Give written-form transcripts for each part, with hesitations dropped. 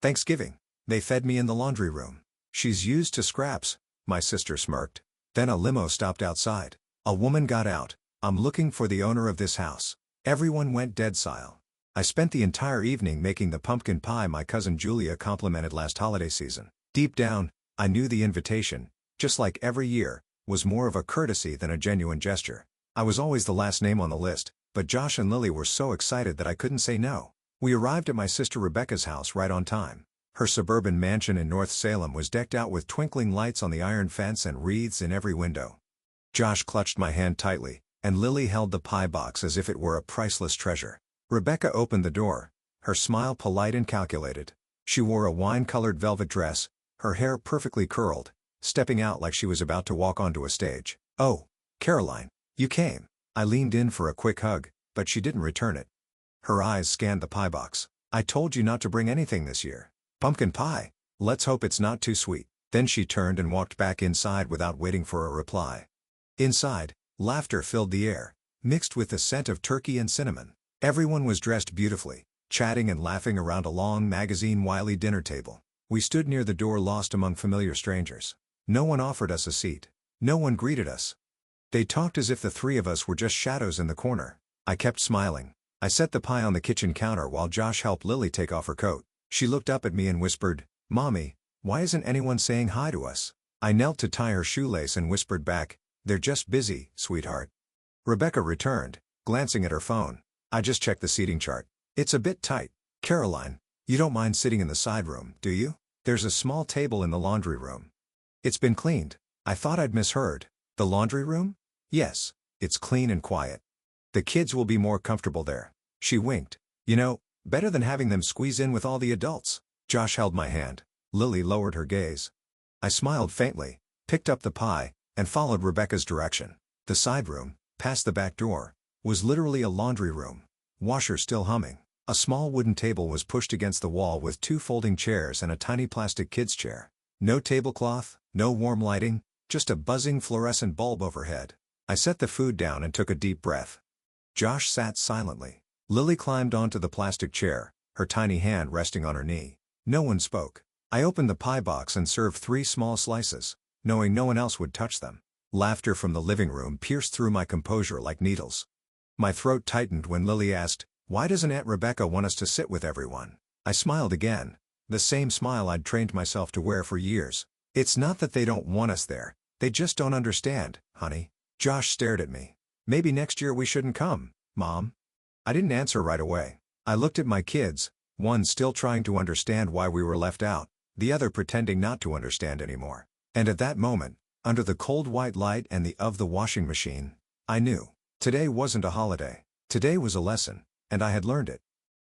Thanksgiving. They fed me in the laundry room. She's used to scraps, my sister smirked. Then a limo stopped outside. A woman got out. I'm looking for the owner of this house. Everyone went dead silent. I spent the entire evening making the pumpkin pie my cousin Julia complimented last holiday season. Deep down, I knew the invitation, just like every year, was more of a courtesy than a genuine gesture. I was always the last name on the list, but Josh and Lily were so excited that I couldn't say no. We arrived at my sister Rebecca's house right on time. Her suburban mansion in North Salem was decked out with twinkling lights on the iron fence and wreaths in every window. Josh clutched my hand tightly, and Lily held the pie box as if it were a priceless treasure. Rebecca opened the door, her smile polite and calculated. She wore a wine-colored velvet dress, her hair perfectly curled, stepping out like she was about to walk onto a stage. "Oh, Caroline, you came." I leaned in for a quick hug, but she didn't return it. Her eyes scanned the pie box. "I told you not to bring anything this year. Pumpkin pie. Let's hope it's not too sweet." Then she turned and walked back inside without waiting for a reply. Inside, laughter filled the air, mixed with the scent of turkey and cinnamon. Everyone was dressed beautifully, chatting and laughing around a long magazine-wily dinner table. We stood near the door lost among familiar strangers. No one offered us a seat. No one greeted us. They talked as if the three of us were just shadows in the corner. I kept smiling. I set the pie on the kitchen counter while Josh helped Lily take off her coat. She looked up at me and whispered, "Mommy, why isn't anyone saying hi to us?" I knelt to tie her shoelace and whispered back, "They're just busy, sweetheart." Rebecca returned, glancing at her phone. "I just checked the seating chart. It's a bit tight. Caroline, you don't mind sitting in the side room, do you? There's a small table in the laundry room." "It's been cleaned." I thought I'd misheard. "The laundry room?" "Yes, it's clean and quiet. The kids will be more comfortable there." She winked. "You know, better than having them squeeze in with all the adults." Josh held my hand. Lily lowered her gaze. I smiled faintly, picked up the pie, and followed Rebecca's direction. The side room, past the back door, was literally a laundry room. Washer still humming. A small wooden table was pushed against the wall with two folding chairs and a tiny plastic kids' chair. No tablecloth, no warm lighting, just a buzzing fluorescent bulb overhead. I set the food down and took a deep breath. Josh sat silently. Lily climbed onto the plastic chair, her tiny hand resting on her knee. No one spoke. I opened the pie box and served 3 small slices, knowing no one else would touch them. Laughter from the living room pierced through my composure like needles. My throat tightened when Lily asked, "Why doesn't Aunt Rebecca want us to sit with everyone?" I smiled again, the same smile I'd trained myself to wear for years. "It's not that they don't want us there, they just don't understand, honey." Josh stared at me. "Maybe next year we shouldn't come, Mom." I didn't answer right away. I looked at my kids, one still trying to understand why we were left out, the other pretending not to understand anymore. And at that moment, under the cold white light and the of the washing machine, I knew. Today wasn't a holiday. Today was a lesson, and I had learned it.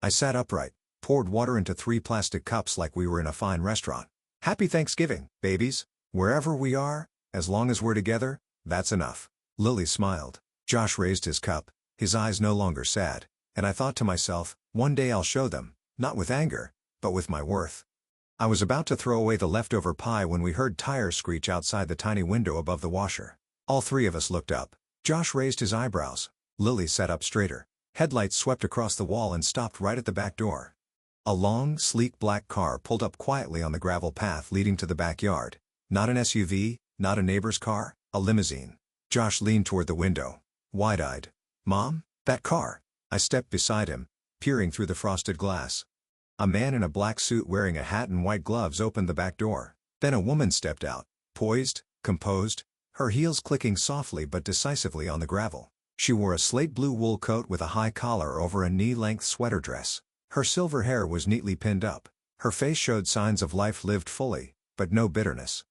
I sat upright, poured water into 3 plastic cups like we were in a fine restaurant. "Happy Thanksgiving, babies. Wherever we are, as long as we're together, that's enough." Lily smiled. Josh raised his cup, his eyes no longer sad, and I thought to myself, one day I'll show them, not with anger, but with my worth. I was about to throw away the leftover pie when we heard tires screech outside the tiny window above the washer. All 3 of us looked up. Josh raised his eyebrows. Lily sat up straighter. Headlights swept across the wall and stopped right at the back door. A long, sleek black car pulled up quietly on the gravel path leading to the backyard. Not an SUV, not a neighbor's car, a limousine. Josh leaned toward the window, wide-eyed. "Mom, that car." I stepped beside him, peering through the frosted glass. A man in a black suit wearing a hat and white gloves opened the back door. Then a woman stepped out, poised, composed, her heels clicking softly but decisively on the gravel. She wore a slate blue wool coat with a high collar over a knee-length sweater dress. Her silver hair was neatly pinned up. Her face showed signs of life lived fully, but no bitterness.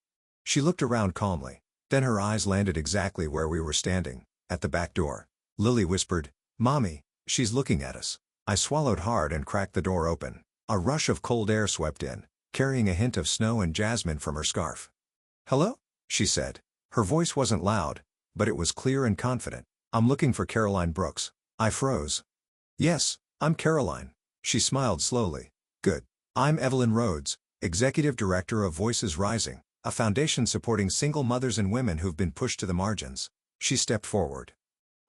She looked around calmly. Then her eyes landed exactly where we were standing, at the back door. Lily whispered, "Mommy, she's looking at us." I swallowed hard and cracked the door open. A rush of cold air swept in, carrying a hint of snow and jasmine from her scarf. "Hello?" she said. Her voice wasn't loud, but it was clear and confident. "I'm looking for Caroline Brooks." I froze. "Yes, I'm Caroline." She smiled slowly. "Good. I'm Evelyn Rhodes, Executive Director of Voices Rising, a foundation supporting single mothers and women who've been pushed to the margins." She stepped forward.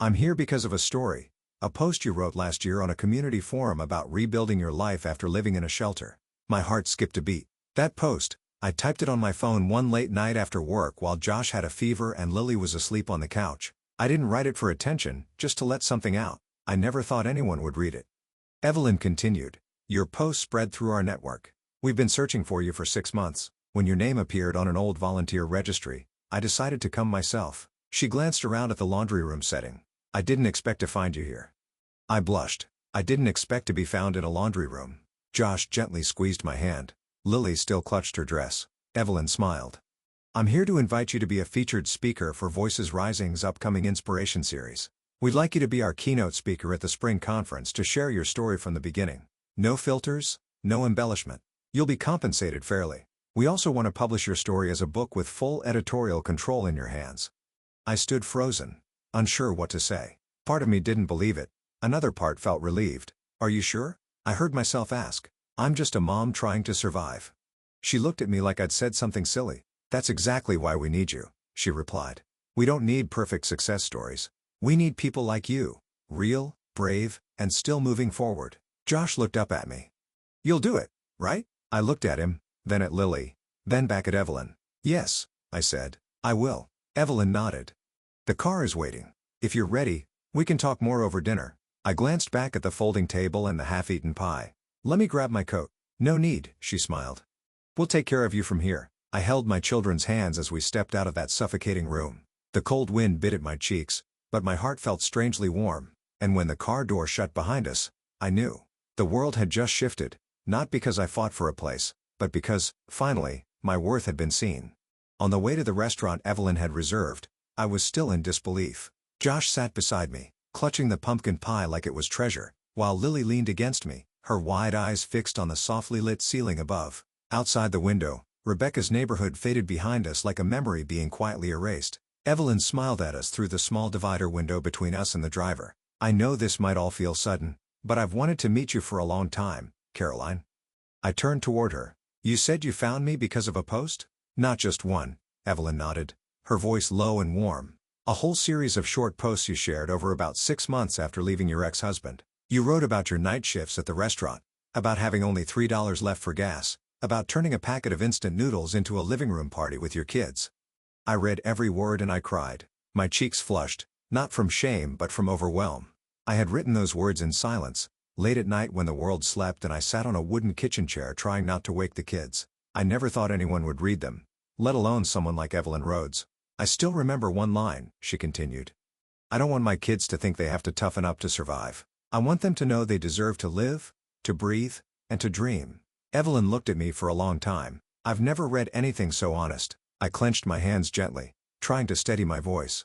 "I'm here because of a story, a post you wrote last year on a community forum about rebuilding your life after living in a shelter. My heart skipped a beat. That post, I typed it on my phone one late night after work while Josh had a fever and Lily was asleep on the couch. I didn't write it for attention, just to let something out. I never thought anyone would read it. Evelyn continued. Your post spread through our network. We've been searching for you for 6 months. When your name appeared on an old volunteer registry, I decided to come myself. She glanced around at the laundry room setting. I didn't expect to find you here. I blushed. I didn't expect to be found in a laundry room. Josh gently squeezed my hand. Lily still clutched her dress. Evelyn smiled. I'm here to invite you to be a featured speaker for Voices Rising's upcoming Inspiration Series. We'd like you to be our keynote speaker at the spring conference to share your story from the beginning. No filters, no embellishment. You'll be compensated fairly. We also want to publish your story as a book with full editorial control in your hands. I stood frozen, unsure what to say. Part of me didn't believe it. Another part felt relieved. Are you sure? I heard myself ask. I'm just a mom trying to survive. She looked at me like I'd said something silly. That's exactly why we need you, she replied. We don't need perfect success stories. We need people like you. Real, brave, and still moving forward. Josh looked up at me. You'll do it, right? I looked at him, then at Lily, then back at Evelyn. Yes, I said. I will. Evelyn nodded. The car is waiting. If you're ready, we can talk more over dinner. I glanced back at the folding table and the half-eaten pie. Let me grab my coat. No need, she smiled. We'll take care of you from here. I held my children's hands as we stepped out of that suffocating room. The cold wind bit at my cheeks, but my heart felt strangely warm, and when the car door shut behind us, I knew. The world had just shifted, not because I fought for a place, but because, finally, my worth had been seen. On the way to the restaurant Evelyn had reserved, I was still in disbelief. Josh sat beside me, clutching the pumpkin pie like it was treasure, while Lily leaned against me, her wide eyes fixed on the softly lit ceiling above. Outside the window, Rebecca's neighborhood faded behind us like a memory being quietly erased. Evelyn smiled at us through the small divider window between us and the driver. I know this might all feel sudden, but I've wanted to meet you for a long time, Caroline. I turned toward her. You said you found me because of a post? Not just one, Evelyn nodded, her voice low and warm. A whole series of short posts you shared over about 6 months after leaving your ex-husband. You wrote about your night shifts at the restaurant, about having only $3 left for gas, about turning a packet of instant noodles into a living room party with your kids. I read every word and I cried. My cheeks flushed, not from shame but from overwhelm. I had written those words in silence, late at night when the world slept and I sat on a wooden kitchen chair trying not to wake the kids. I never thought anyone would read them, let alone someone like Evelyn Rhodes. I still remember one line, she continued. I don't want my kids to think they have to toughen up to survive. I want them to know they deserve to live, to breathe, and to dream. Evelyn looked at me for a long time. I've never read anything so honest. I clenched my hands gently, trying to steady my voice.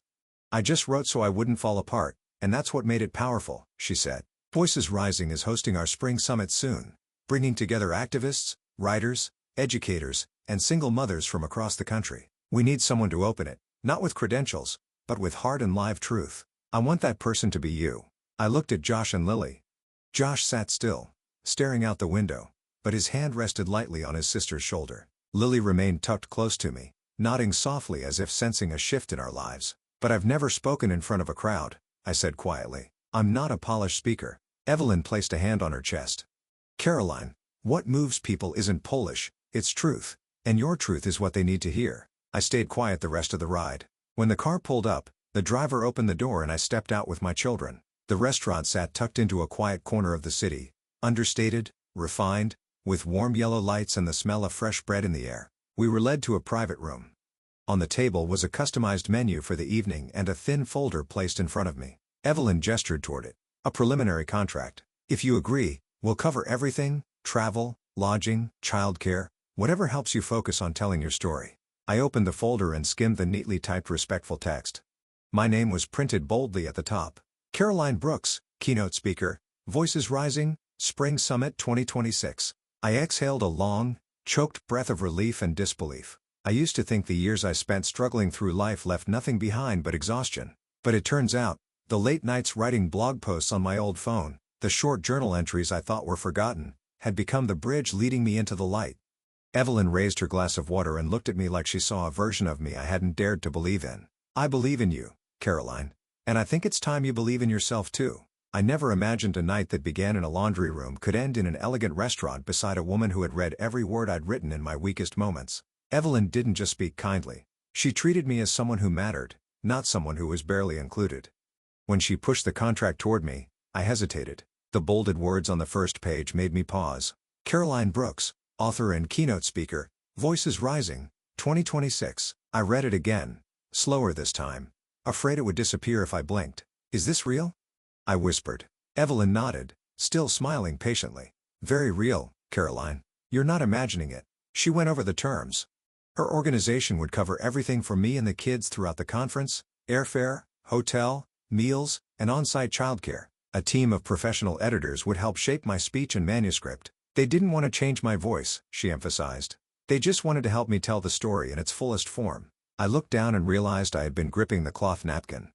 I just wrote so I wouldn't fall apart, and that's what made it powerful, she said. Voices Rising is hosting our spring summit soon, bringing together activists, writers, educators, and single mothers from across the country. We need someone to open it, not with credentials, but with heart and live truth. I want that person to be you. I looked at Josh and Lily. Josh sat still, staring out the window, but his hand rested lightly on his sister's shoulder. Lily remained tucked close to me, nodding softly as if sensing a shift in our lives. But I've never spoken in front of a crowd, I said quietly. I'm not a polished speaker. Evelyn placed a hand on her chest. Caroline, what moves people isn't Polish, it's truth, and your truth is what they need to hear. I stayed quiet the rest of the ride. When the car pulled up, the driver opened the door and I stepped out with my children. The restaurant sat tucked into a quiet corner of the city, understated, refined, with warm yellow lights and the smell of fresh bread in the air. We were led to a private room. On the table was a customized menu for the evening and a thin folder placed in front of me. Evelyn gestured toward it. A preliminary contract. If you agree, we'll cover everything: travel, lodging, childcare, whatever helps you focus on telling your story. I opened the folder and skimmed the neatly typed respectful text. My name was printed boldly at the top. Caroline Brooks, keynote speaker, Voices Rising, Spring Summit 2026. I exhaled a long, choked breath of relief and disbelief. I used to think the years I spent struggling through life left nothing behind but exhaustion. But it turns out, the late nights writing blog posts on my old phone, the short journal entries I thought were forgotten, had become the bridge leading me into the light. Evelyn raised her glass of water and looked at me like she saw a version of me I hadn't dared to believe in. I believe in you, Caroline. And I think it's time you believe in yourself too. I never imagined a night that began in a laundry room could end in an elegant restaurant beside a woman who had read every word I'd written in my weakest moments. Evelyn didn't just speak kindly. She treated me as someone who mattered, not someone who was barely included. When she pushed the contract toward me, I hesitated. The bolded words on the first page made me pause. Caroline Brooks, author and keynote speaker, Voices Rising, 2026. I read it again, slower this time, afraid it would disappear if I blinked. Is this real? I whispered. Evelyn nodded, still smiling patiently. Very real, Caroline. You're not imagining it. She went over the terms. Her organization would cover everything for me and the kids throughout the conference: airfare, hotel, meals, and on-site childcare. A team of professional editors would help shape my speech and manuscript. They didn't want to change my voice, she emphasized. They just wanted to help me tell the story in its fullest form. I looked down and realized I had been gripping the cloth napkin.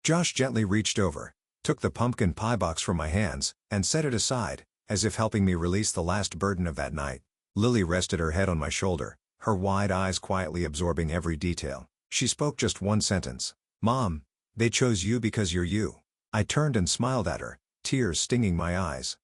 Josh gently reached over, took the pumpkin pie box from my hands, and set it aside, as if helping me release the last burden of that night. Lily rested her head on my shoulder, her wide eyes quietly absorbing every detail. She spoke just one sentence. Mom, they chose you because you're you. I turned and smiled at her, tears stinging my eyes.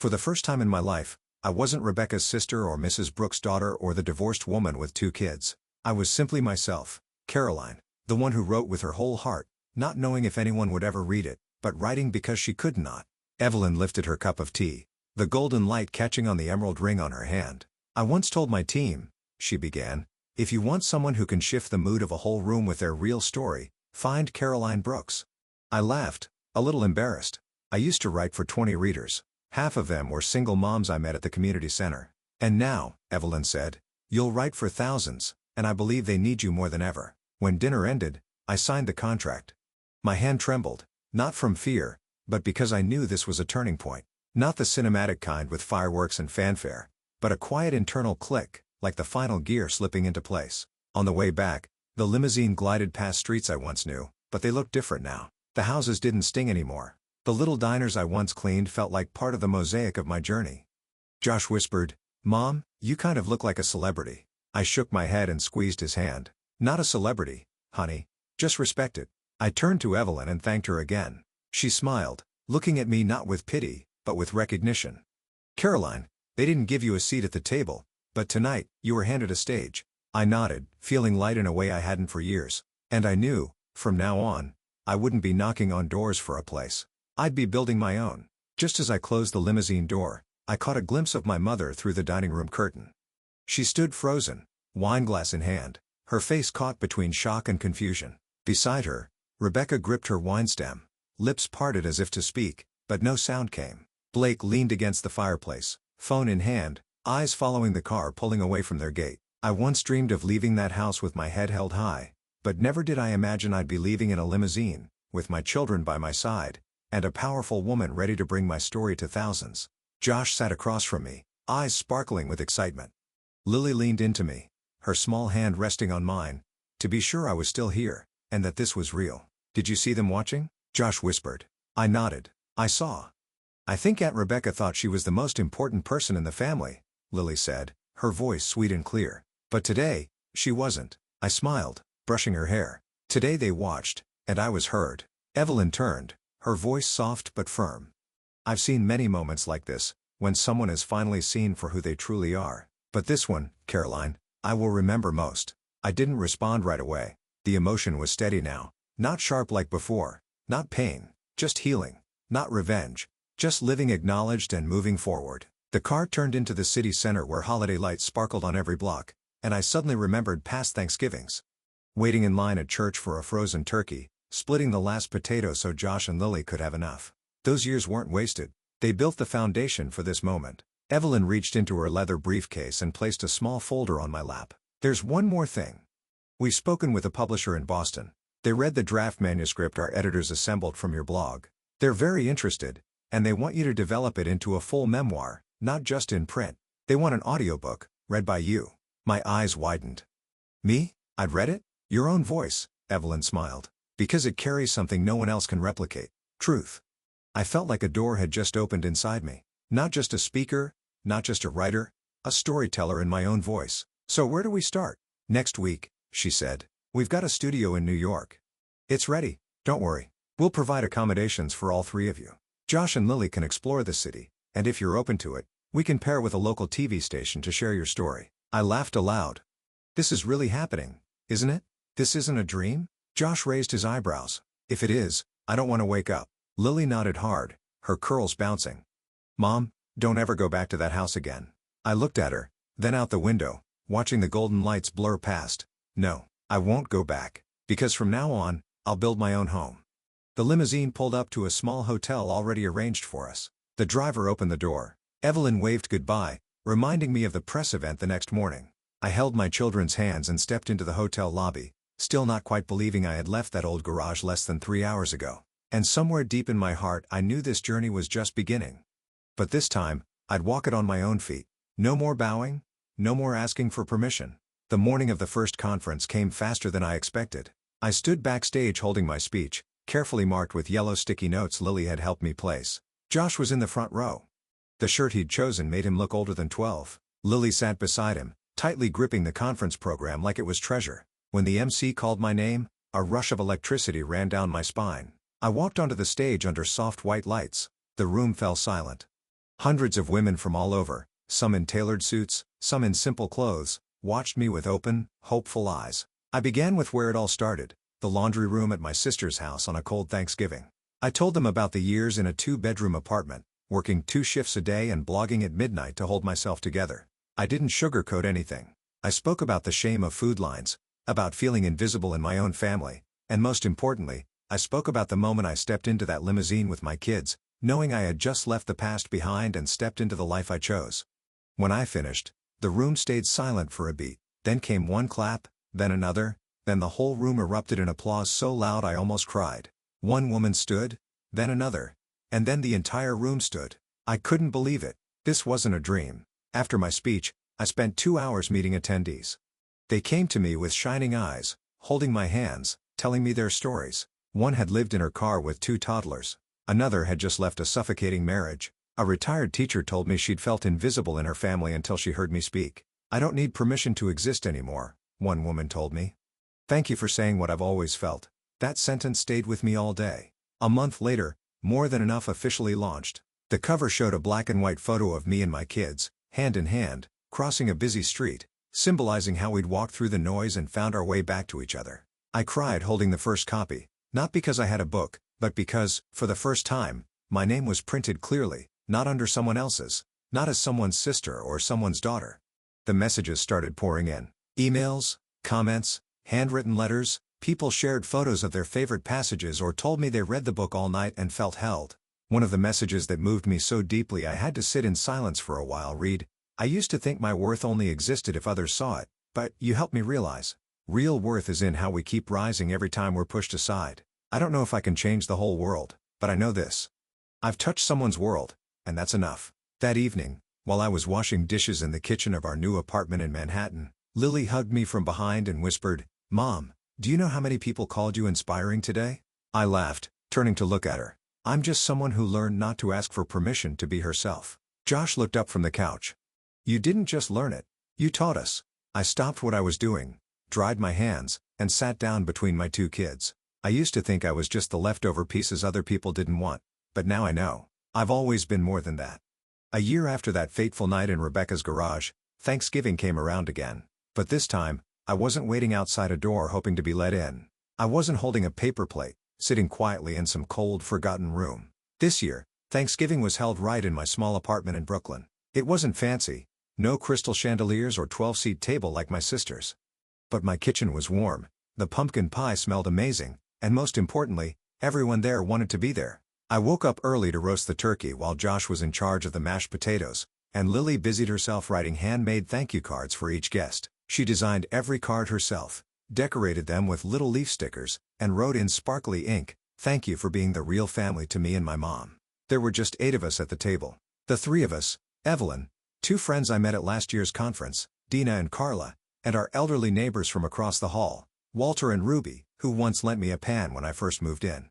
For the first time in my life, I wasn't Rebecca's sister or Mrs. Brooks' daughter or the divorced woman with 2 kids. I was simply myself, Caroline, the one who wrote with her whole heart, not knowing if anyone would ever read it, but writing because she could not. Evelyn lifted her cup of tea, the golden light catching on the emerald ring on her hand. I once told my team, she began, if you want someone who can shift the mood of a whole room with their real story, find Caroline Brooks. I laughed, a little embarrassed. I used to write for 20 readers. Half of them were single moms I met at the community center. And now, Evelyn said, you'll write for thousands, and I believe they need you more than ever. When dinner ended, I signed the contract. My hand trembled, not from fear, but because I knew this was a turning point. Not the cinematic kind with fireworks and fanfare, but a quiet internal click, like the final gear slipping into place. On the way back, the limousine glided past streets I once knew, but they looked different now. The houses didn't sting anymore. The little diners I once cleaned felt like part of the mosaic of my journey. Josh whispered, Mom, you kind of look like a celebrity. I shook my head and squeezed his hand. Not a celebrity, honey. Just respected. I turned to Evelyn and thanked her again. She smiled, looking at me not with pity, but with recognition. Caroline, they didn't give you a seat at the table, but tonight, you were handed a stage. I nodded, feeling light in a way I hadn't for years. And I knew, from now on, I wouldn't be knocking on doors for a place. I'd be building my own. Just as I closed the limousine door, I caught a glimpse of my mother through the dining room curtain. She stood frozen, wineglass in hand, her face caught between shock and confusion. Beside her, Rebecca gripped her wine stem, lips parted as if to speak, but no sound came. Blake leaned against the fireplace, phone in hand, eyes following the car pulling away from their gate. I once dreamed of leaving that house with my head held high, but never did I imagine I'd be leaving in a limousine, with my children by my side, and a powerful woman ready to bring my story to thousands. Josh sat across from me, eyes sparkling with excitement. Lily leaned into me, her small hand resting on mine, to be sure I was still here, and that this was real. Did you see them watching? Josh whispered. I nodded. I saw. I think Aunt Rebecca thought she was the most important person in the family, Lily said, her voice sweet and clear. But today, she wasn't. I smiled, brushing her hair. Today they watched, and I was heard. Evelyn turned, her voice soft but firm. I've seen many moments like this, when someone is finally seen for who they truly are. But this one, Caroline, I will remember most. I didn't respond right away. The emotion was steady now, not sharp like before, not pain, just healing, not revenge, just living acknowledged and moving forward. The car turned into the city center where holiday lights sparkled on every block, and I suddenly remembered past Thanksgivings. Waiting in line at church for a frozen turkey, splitting the last potato so Josh and Lily could have enough. Those years weren't wasted. They built the foundation for this moment. Evelyn reached into her leather briefcase and placed a small folder on my lap. There's one more thing. We've spoken with a publisher in Boston. They read the draft manuscript our editors assembled from your blog. They're very interested, and they want you to develop it into a full memoir, not just in print. They want an audiobook, read by you. My eyes widened. Me? I'd read it? Your own voice, Evelyn smiled. Because it carries something no one else can replicate. Truth. I felt like a door had just opened inside me. Not just a speaker, not just a writer, a storyteller in my own voice. So where do we start? Next week, she said. We've got a studio in New York. It's ready, don't worry. We'll provide accommodations for all 3 of you. Josh and Lily can explore the city, and if you're open to it, we can pair with a local TV station to share your story." I laughed aloud. "This is really happening, isn't it? This isn't a dream?" Josh raised his eyebrows. "If it is, I don't want to wake up." Lily nodded hard, her curls bouncing. "Mom, don't ever go back to that house again." I looked at her, then out the window, watching the golden lights blur past. "No, I won't go back, because from now on, I'll build my own home." The limousine pulled up to a small hotel already arranged for us. The driver opened the door. Evelyn waved goodbye, reminding me of the press event the next morning. I held my children's hands and stepped into the hotel lobby, still not quite believing I had left that old garage less than 3 hours ago. And somewhere deep in my heart I knew this journey was just beginning. But this time, I'd walk it on my own feet. No more bowing, no more asking for permission. The morning of the first conference came faster than I expected. I stood backstage holding my speech, carefully marked with yellow sticky notes Lily had helped me place. Josh was in the front row. The shirt he'd chosen made him look older than 12. Lily sat beside him, tightly gripping the conference program like it was treasure. When the MC called my name, a rush of electricity ran down my spine. I walked onto the stage under soft white lights. The room fell silent. Hundreds of women from all over, some in tailored suits, some in simple clothes, watched me with open, hopeful eyes. I began with where it all started, the laundry room at my sister's house on a cold Thanksgiving. I told them about the years in a 2-bedroom apartment, working 2 shifts a day and blogging at midnight to hold myself together. I didn't sugarcoat anything. I spoke about the shame of food lines, about feeling invisible in my own family, and most importantly, I spoke about the moment I stepped into that limousine with my kids, knowing I had just left the past behind and stepped into the life I chose. When I finished, the room stayed silent for a beat, then came one clap, then another, then the whole room erupted in applause so loud I almost cried. One woman stood, then another, and then the entire room stood. I couldn't believe it. This wasn't a dream. After my speech, I spent 2 hours meeting attendees. They came to me with shining eyes, holding my hands, telling me their stories. One had lived in her car with 2 toddlers. Another had just left a suffocating marriage. A retired teacher told me she'd felt invisible in her family until she heard me speak. "I don't need permission to exist anymore," one woman told me. "Thank you for saying what I've always felt." That sentence stayed with me all day. A month later, More Than Enough officially launched. The cover showed a black and white photo of me and my kids, hand in hand, crossing a busy street, symbolizing how we'd walked through the noise and found our way back to each other. I cried holding the first copy, not because I had a book, but because, for the first time, my name was printed clearly, not under someone else's, not as someone's sister or someone's daughter. The messages started pouring in. Emails, comments, handwritten letters. People shared photos of their favorite passages or told me they read the book all night and felt held. One of the messages that moved me so deeply I had to sit in silence for a while read, "I used to think my worth only existed if others saw it, but you helped me realize. Real worth is in how we keep rising every time we're pushed aside. I don't know if I can change the whole world, but I know this. I've touched someone's world, and that's enough." That evening, while I was washing dishes in the kitchen of our new apartment in Manhattan, Lily hugged me from behind and whispered, "Mom, do you know how many people called you inspiring today?" I laughed, turning to look at her. "I'm just someone who learned not to ask for permission to be herself." Josh looked up from the couch. "You didn't just learn it, you taught us." I stopped what I was doing, dried my hands, and sat down between my 2 kids. I used to think I was just the leftover pieces other people didn't want, but now I know. I've always been more than that. A year after that fateful night in Rebecca's garage, Thanksgiving came around again. But this time, I wasn't waiting outside a door hoping to be let in. I wasn't holding a paper plate, sitting quietly in some cold, forgotten room. This year, Thanksgiving was held right in my small apartment in Brooklyn. It wasn't fancy, no crystal chandeliers or 12-seat table like my sister's. But my kitchen was warm, the pumpkin pie smelled amazing, and most importantly, everyone there wanted to be there. I woke up early to roast the turkey while Josh was in charge of the mashed potatoes, and Lily busied herself writing handmade thank you cards for each guest. She designed every card herself, decorated them with little leaf stickers, and wrote in sparkly ink, "Thank you for being the real family to me and my mom." There were just 8 of us at the table. The 3 of us, Evelyn, 2 friends I met at last year's conference, Dina and Carla, and our elderly neighbors from across the hall, Walter and Ruby, who once lent me a pan when I first moved in.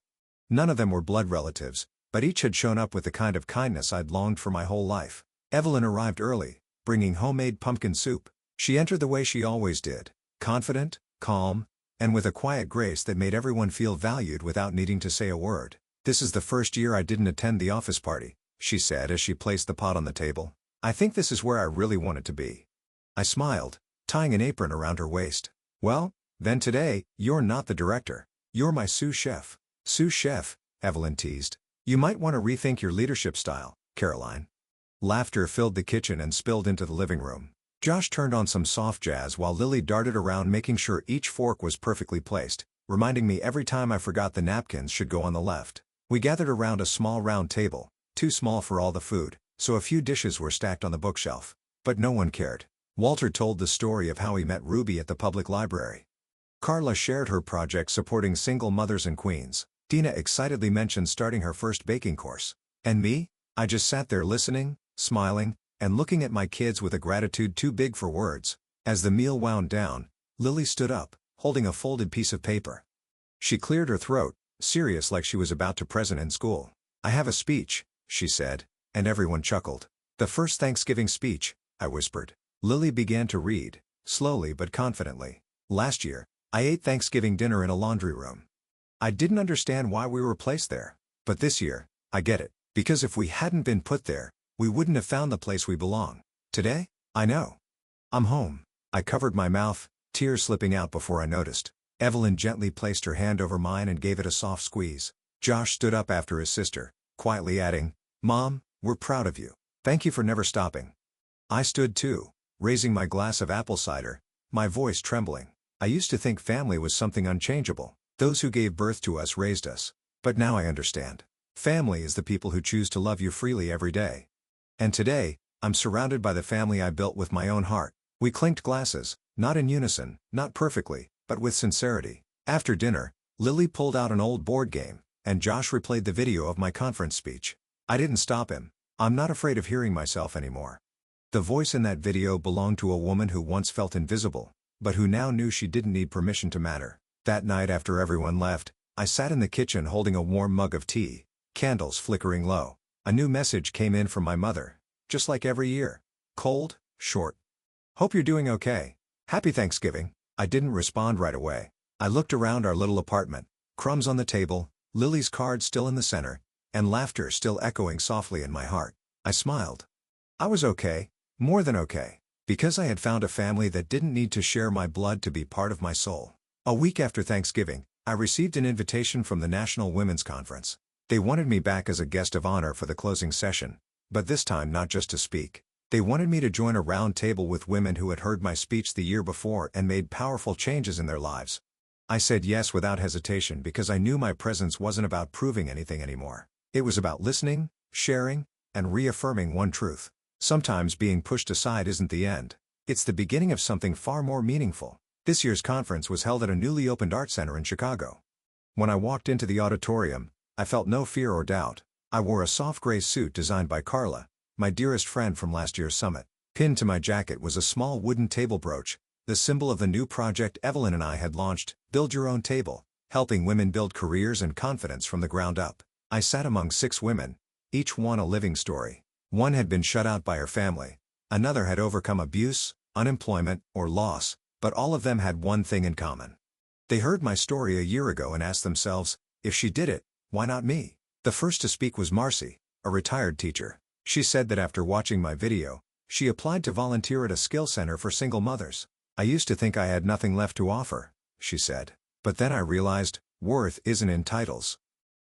None of them were blood relatives, but each had shown up with the kind of kindness I'd longed for my whole life. Evelyn arrived early, bringing homemade pumpkin soup. She entered the way she always did, confident, calm, and with a quiet grace that made everyone feel valued without needing to say a word. "This is the first year I didn't attend the office party," she said as she placed the pot on the table. "I think this is where I really wanted to be." I smiled, tying an apron around her waist. "Well, then today, you're not the director. You're my sous chef." "Sous chef," Evelyn teased. "You might want to rethink your leadership style, Caroline." Laughter filled the kitchen and spilled into the living room. Josh turned on some soft jazz while Lily darted around making sure each fork was perfectly placed, reminding me every time I forgot the napkins should go on the left. We gathered around a small round table, too small for all the food, so a few dishes were stacked on the bookshelf. But no one cared. Walter told the story of how he met Ruby at the public library. Carla shared her project supporting single mothers and queens. Dina excitedly mentioned starting her first baking course. And me? I just sat there listening, smiling, and looking at my kids with a gratitude too big for words. As the meal wound down, Lily stood up, holding a folded piece of paper. She cleared her throat, serious like she was about to present in school. "I have a speech," she said, and everyone chuckled. "The first Thanksgiving speech," I whispered. Lily began to read, slowly but confidently. "Last year, I ate Thanksgiving dinner in a laundry room. I didn't understand why we were placed there. But this year, I get it. Because if we hadn't been put there, we wouldn't have found the place we belong. Today, I know. I'm home." I covered my mouth, tears slipping out before I noticed. Evelyn gently placed her hand over mine and gave it a soft squeeze. Josh stood up after his sister, quietly adding, "Mom, we're proud of you. Thank you for never stopping." I stood too, raising my glass of apple cider, my voice trembling. I used to think family was something unchangeable. Those who gave birth to us raised us. But now I understand. Family is the people who choose to love you freely every day. And today, I'm surrounded by the family I built with my own heart. We clinked glasses, not in unison, not perfectly, but with sincerity. After dinner, Lily pulled out an old board game, and Josh replayed the video of my conference speech. I didn't stop him. I'm not afraid of hearing myself anymore. The voice in that video belonged to a woman who once felt invisible, but who now knew she didn't need permission to matter. That night after everyone left, I sat in the kitchen holding a warm mug of tea, candles flickering low. A new message came in from my mother, just like every year. Cold, short. "Hope you're doing okay. Happy Thanksgiving." I didn't respond right away. I looked around our little apartment, crumbs on the table, Lily's card still in the center, and laughter still echoing softly in my heart. I smiled. I was okay, more than okay, because I had found a family that didn't need to share my blood to be part of my soul. A week after Thanksgiving, I received an invitation from the National Women's Conference. They wanted me back as a guest of honor for the closing session, but this time not just to speak. They wanted me to join a round table with women who had heard my speech the year before and made powerful changes in their lives. I said yes without hesitation because I knew my presence wasn't about proving anything anymore. It was about listening, sharing, and reaffirming one truth. Sometimes being pushed aside isn't the end. It's the beginning of something far more meaningful. This year's conference was held at a newly opened art center in Chicago. When I walked into the auditorium, I felt no fear or doubt. I wore a soft gray suit designed by Carla, my dearest friend from last year's summit. Pinned to my jacket was a small wooden table brooch, the symbol of the new project Evelyn and I had launched, Build Your Own Table, helping women build careers and confidence from the ground up. I sat among 6 women, each one a living story. One had been shut out by her family. Another had overcome abuse, unemployment, or loss, but all of them had one thing in common. They heard my story a year ago and asked themselves, if she did it, why not me? The first to speak was Marcy, a retired teacher. She said that after watching my video, she applied to volunteer at a skill center for single mothers. "I used to think I had nothing left to offer," she said. "But then I realized, worth isn't in titles.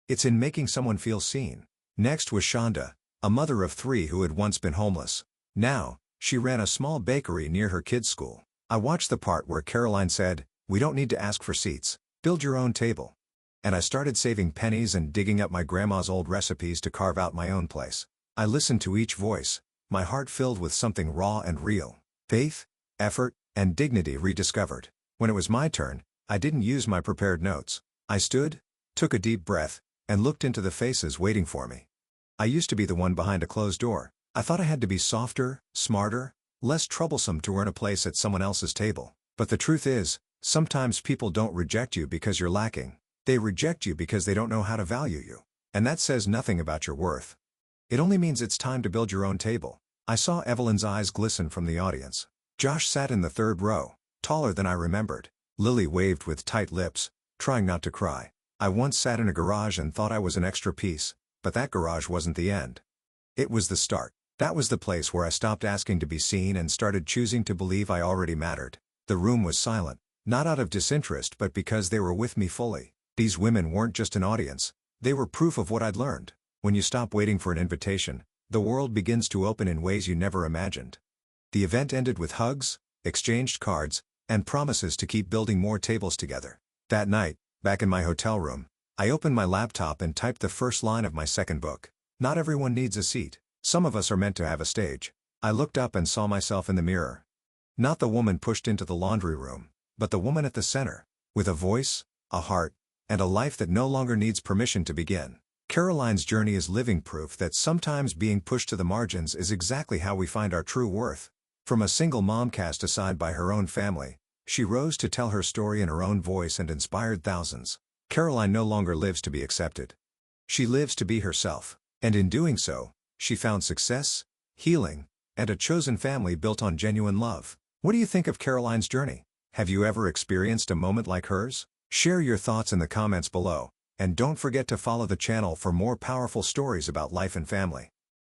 It's in making someone feel seen." Next was Shonda, a mother of 3 who had once been homeless. Now, she ran a small bakery near her kids' school. I watched the part where Caroline said, "We don't need to ask for seats. Build your own table." And I started saving pennies and digging up my grandma's old recipes to carve out my own place. I listened to each voice, my heart filled with something raw and real. Faith, effort, and dignity rediscovered. When it was my turn, I didn't use my prepared notes. I stood, took a deep breath, and looked into the faces waiting for me. I used to be the one behind a closed door. I thought I had to be softer, smarter, less troublesome to earn a place at someone else's table. But the truth is, sometimes people don't reject you because you're lacking. They reject you because they don't know how to value you. And that says nothing about your worth. It only means it's time to build your own table. I saw Evelyn's eyes glisten from the audience. Josh sat in the 3rd row, taller than I remembered. Lily waved with tight lips, trying not to cry. I once sat in a garage and thought I was an extra piece, but that garage wasn't the end. It was the start. That was the place where I stopped asking to be seen and started choosing to believe I already mattered. The room was silent, not out of disinterest but because they were with me fully. These women weren't just an audience, they were proof of what I'd learned. When you stop waiting for an invitation, the world begins to open in ways you never imagined. The event ended with hugs, exchanged cards, and promises to keep building more tables together. That night, back in my hotel room, I opened my laptop and typed the first line of my second book. Not everyone needs a seat. Some of us are meant to have a stage. I looked up and saw myself in the mirror. Not the woman pushed into the laundry room, but the woman at the center, with a voice, a heart, and a life that no longer needs permission to begin. Caroline's journey is living proof that sometimes being pushed to the margins is exactly how we find our true worth. From a single mom cast aside by her own family, she rose to tell her story in her own voice and inspired thousands. Caroline no longer lives to be accepted. She lives to be herself, and in doing so, she found success, healing, and a chosen family built on genuine love. What do you think of Caroline's journey? Have you ever experienced a moment like hers? Share your thoughts in the comments below, and don't forget to follow the channel for more powerful stories about life and family.